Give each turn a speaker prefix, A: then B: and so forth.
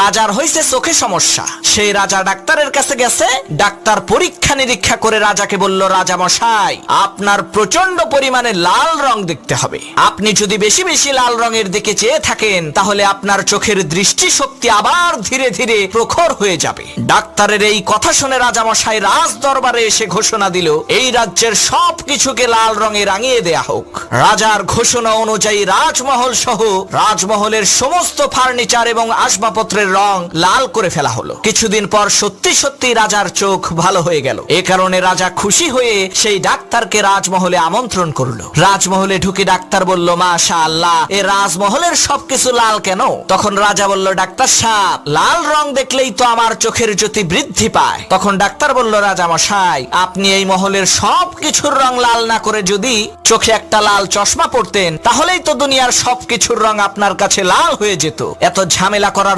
A: রাজার হয়েছে চোখে সমস্যা। সেই রাজা ডাক্তারের কাছে গেছে। ডাক্তার পরীক্ষা নিরীক্ষা করে রাজাকে বলল, রাজা মশাই, আপনার প্রচন্ড পরিমাণে লাল রং দেখতে হবে। আপনি যদি বেশি বেশি লাল রঙের দিকে চেয়ে থাকেন তাহলে আপনার চোখের দৃষ্টিশক্তি আবার ধীরে ধীরে প্রখর হয়ে যাবে। ডাক্তারের এই কথা শুনে রাজা মশাই রাজ দরবারে এসে ঘোষণা দিল, এই রাজ্যের সব কিছুকে লাল রঙে রাঙিয়ে দেয়া হোক। রাজার ঘোষণা অনুযায়ী রাজমহল সহ রাজমহলের সমস্ত ফার্নিচার এবং আসবাবপত্রের রং লাল করে ফেলা হলো। কিছুদিন পর সত্যি সত্যি রাজার চোখ ভালো হয়ে গেল। এ কারণে রাজা খুশি হয়ে সেই ডাক্তারকে রাজমহলে আমন্ত্রণ করলো। রাজমহলে ঢুকে ডাক্তার বলল, মাশাআল্লাহ, এ রাজমহলের সবকিছু লাল কেন? তখন রাজা বলল, ডাক্তার সাহেব, লাল রং দেখলেই তো আমার চোখের জ্যোতি বৃদ্ধি পায়। তখন ডাক্তার বলল, রাজা মশাই, আপনি এই মহলের সব কিছুর রং লাল না করে যদি চোখে একটা লাল চশমা পড়তেন তাহলেই তো দুনিয়ার সবকিছুর রং আপনার কাছে লাল হয়ে যেত। এত ঝামেলা করার